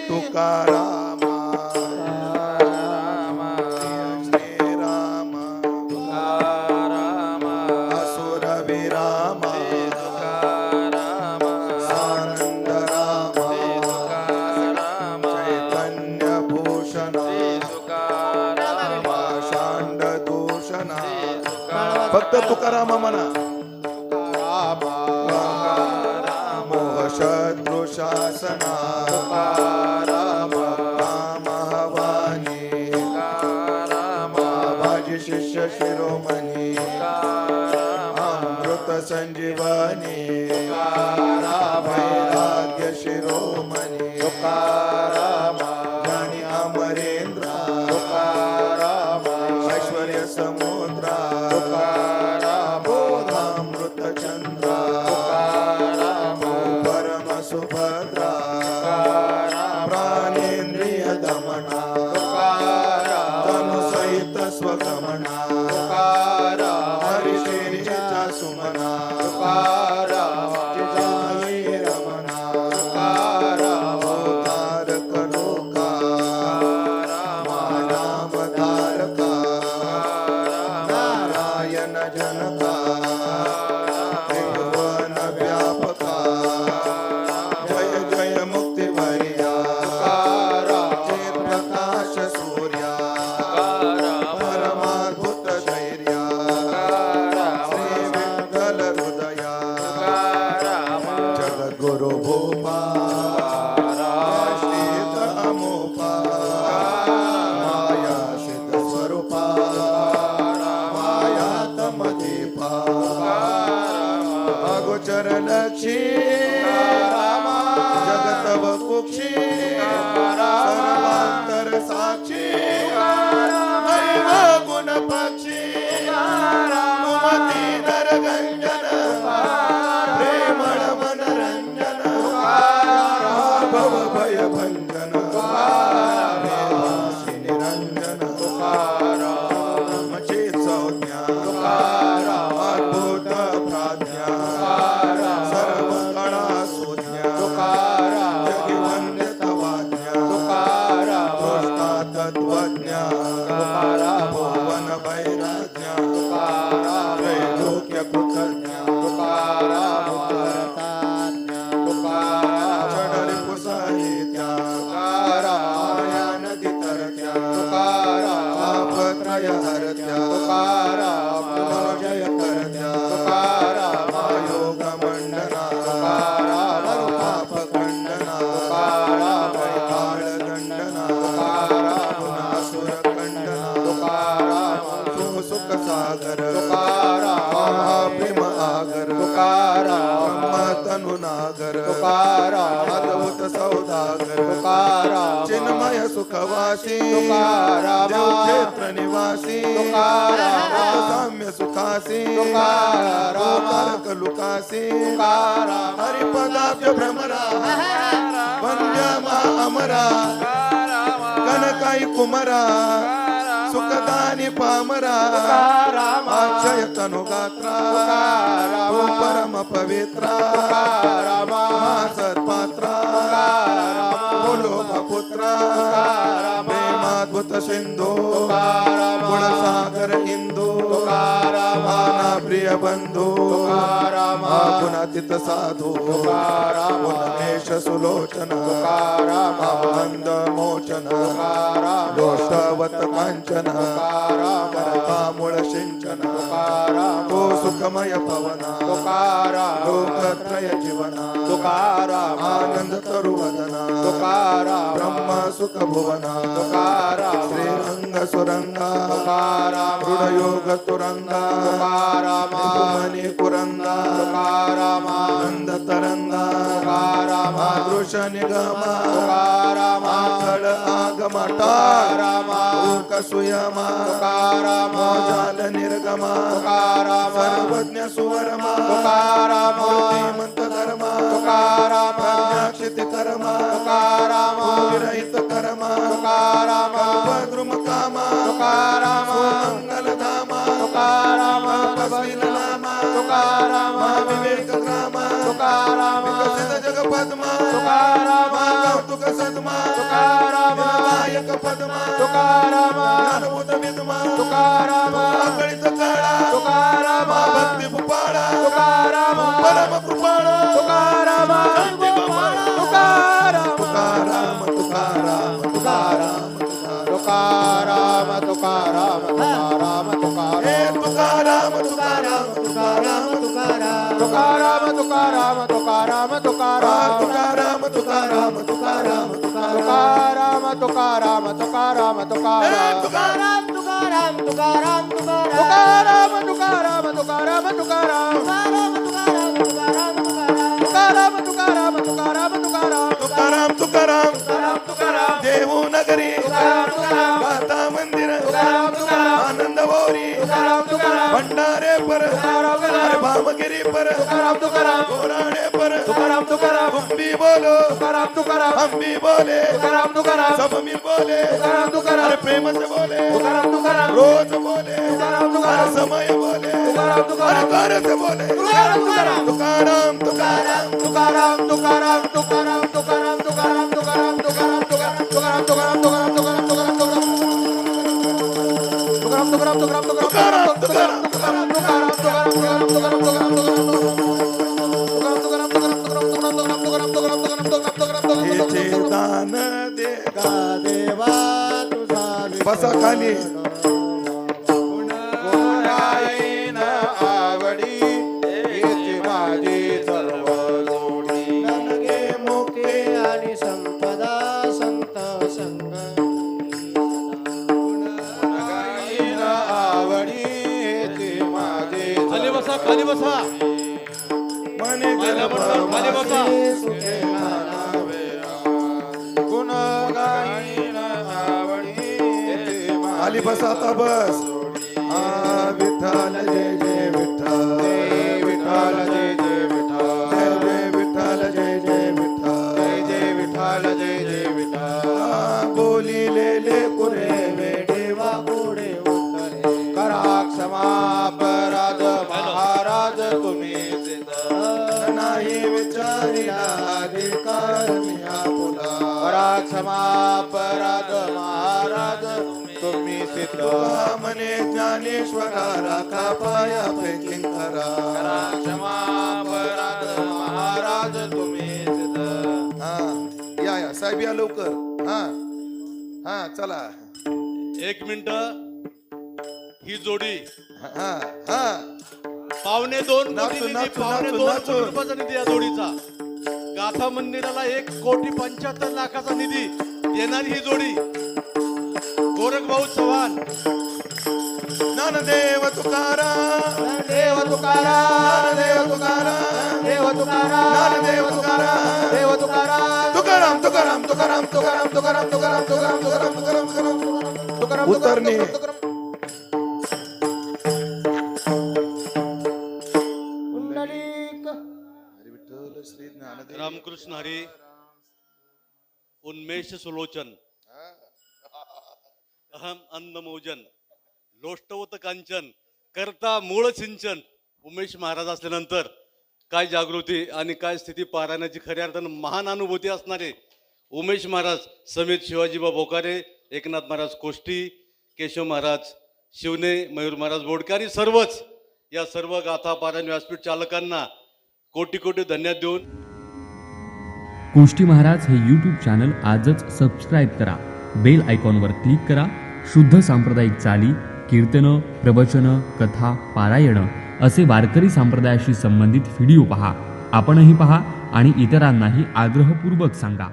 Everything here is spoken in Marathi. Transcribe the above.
तुकाराम श्री राम असुर विराम आनंद राम चैतन्य भूषण शांड दूषण फक्त तुकाराम म्हणा. मोह शत्रु शासना रामहवानी माझी शिष्य शिरोमणी अमृत संजीवनी वैराग्य शिरोमणी ज्ञानी अमरेंद्र ऐश्वर्य समुद्र बोधामृत चंद्र परम सुभद्रा प्राणेंद्रिय दमना तनु सहित स्वगमना हरिश्रीचा सुमना जय रमणा तारक लोका नाम तारका नारायण जनका त्रिभुवन व्यापका जय जय मुक्ती भरिया चित प्रकाश सूर्या परमाद्भुत धैर्या श्री विठ्ठल हृदया जगद्गुरु भूपा श्रीत अमोपा माया शित स्वरूपा मायात्मदीपा अगोचर लक्षी जगत वकुक्षी सर्वांतर साक्षी दैव गुण पक्षी कुमती नरगंजन प्रेमळ मनरंजन भव भय भंजन देवासी निरंजन ब्रह्मचे संज्ञा अद्भुत प्राज्ञा सर्व कळा सुज्ञा जगी वंदित वाज्ञा दृष्टा तत्त्वज्ञा भुवन वैराज्ञा त्रैलोक्य कृतज्ञा चढरिपु साहित्या माया नदी तरत्या तापत्रय हरत्या जय करत्या योग मंडना पाप खंडना वैताळ दंडना असुर खंडना तू सुख सागर प्रेम आगर ब्रह्म तनु नागर अद्भुत सौदागर चिन्मय सुखवासी देव क्षेत्र निवासी साम्य सुखासी तारक लुकासी हरिपदाब्ज भ्रमरा वंद्य अमरा कनकाई कुमरा सुखदानी पामरा अक्षय तनुगात्रा तू परम पवित्रा सत्पात्रा बोलो पुत्रा प्रेमाद्भुत सिंधू गुणसागर इंदू प्रिय बंधू गुणातीत साधू गुणेश सुलोचन आनंद मोचन दोषवत कांचन करतामूळ सिंचन तो सुखमय पवना लोकत्रय जीवना आनंद तरुवदना ब्रह्म सुख भुवना श्रीरंग सुरंगा हृदयोग तुरंगा मनी कुरंगा आनंद तरंगा दृश्य निगमा आखड आगमटा सुयमा जाल निर्गमा सर्वज्ञ सुवर्मा मूर्तिमंत धर्मा प्रज्ञाक्षित कर्मा विरहित कर्मा भद्रुम कामा मंगल धामा पसविल नामा विवेक ग्रामा विकसित जग पद्मा कौतुक सद्मा विनायक पद्मा तुकाराम ज्ञानभूत विद्मा तुकाराम आकळीत काळा तुकाराम भक्ती भूपाळा तुकाराम परम कृपाळा तुकाराम शांती गोपाळा तुकाराम तुकाराम तुकाराम तुकाराम तुकाराम तुकाराम तुकाराम हे तुकाराम तुकाराम तुकाराम तुकाराम तुकाराम तुकाराम तुकाराम तुकाराम तुकाराम तुकाराम तुकाराम तुकाराम तुकाराम तुकाराम तुकाराम तुकाराम हे तुकाराम तुकाराम तुकाराम तुकाराम तुकाराम तुकाराम तुकाराम तुकाराम तुकाराम तुकाराम तुकाराम तुकाराम तुकाराम देहू नगरी गाथा मंदिर आनंद भोरी भंडारे पर अरे भामगिरी पर गोराडे पर कुंभी बोलो हम भी बोले सब मिल बोले अरे प्रेम से बोले रोज बोले अरे समय बोले अरे कर से बोले तुकाराम तुकाराम तुकाराम तुकाराम तुकाराम तुकाराम तुकाराम तुकाराम तुकाराम तुकाराम तुकाराम तुकाराम तुकाराम तुकाराम तुकाराम तुकाराम दान दे देवा तुझा बसा खाली गुणाईन आवडी येते माझी सर्व जोडी नगे मोके आणि संपदा संत संग गुणाईन आवडी येते माझी खाली बसा खाली बसा मने खाली बसा सुखे मानावे गुणगाईन आवडी येते खाली बसा आता बस हा विठ्ठल जय जय विठ्ठल जय विठ्ठल जय जय विठ्ठल जय जय विठ्ठल जय जय विठ्ठल जय जय विठ्ठल जय जय विठ्ठल बोली ले कुरे देवा पुढे उत्तरे करा क्षमा अपराध महाराज तुम्ही नाही विचारिला अधिकार मी आपुला करा क्षमा अपराध महाराज तुम्ही सिद्ध मने ज्ञानेश्वरा राखा पाया पैकी करा करा क्षमा अपराध महाराज तुम्ही सिद्ध हा या साहेब या लवकर हा हा चला एक मिनिट ही जोडी हा हा पावणे 2 कोटी नाचू, निधी, नाचू, पावणे नाचू, 2 नाचू. कोटी रुपयाचा निधी या जोडीचा गाथा मंदिराला 1,75,00,000चा निधी देणारी ही जोडी गोरखभाऊ चव्हाण ज्ञानदेव तुकाराम देव तुकाराम देव तुकाराम देव तुकाराम ज्ञानदेव तुकाराम देव तुकाराम तुकाराम तुकाराम तुकाराम तुकाराम तुकाराम तुकाराम तुकाराम तुकाराम तुकाराम तुकाराम उतरणे पुंडलिक हरी विठ्ठल श्री ज्ञानदेव रामकृष्ण हरी उन्मेष सुलोचन अहम अंदमोजन लोष्टवत कांचन करता मूळ सिंचन उमेश महाराज असल्यानंतर काय जागृती आणि काय स्थिती पारायणाची खऱ्या अर्थानं महान अनुभूती असणारे उमेश महाराज समेत शिवाजीबा बोकारे एकनाथ महाराज कोष्टी केशव महाराज शिवने मयूर महाराज बोडके आणि सर्वच या सर्व गाथा पारायण व्यासपीठ चालकांना कोटी कोटी धन्यवाद देऊन कोष्टी महाराज हे यूट्यूब चॅनल आजच सबस्क्राईब करा, बेल आयकॉनवर क्लिक करा. शुद्ध सांप्रदायिक चाली, कीर्तनं, प्रवचनं, कथा, पारायणं असे वारकरी संप्रदायाशी संबंधित व्हिडिओ पहा. आपणही पहा आणि इतरांनाही आग्रहपूर्वक सांगा.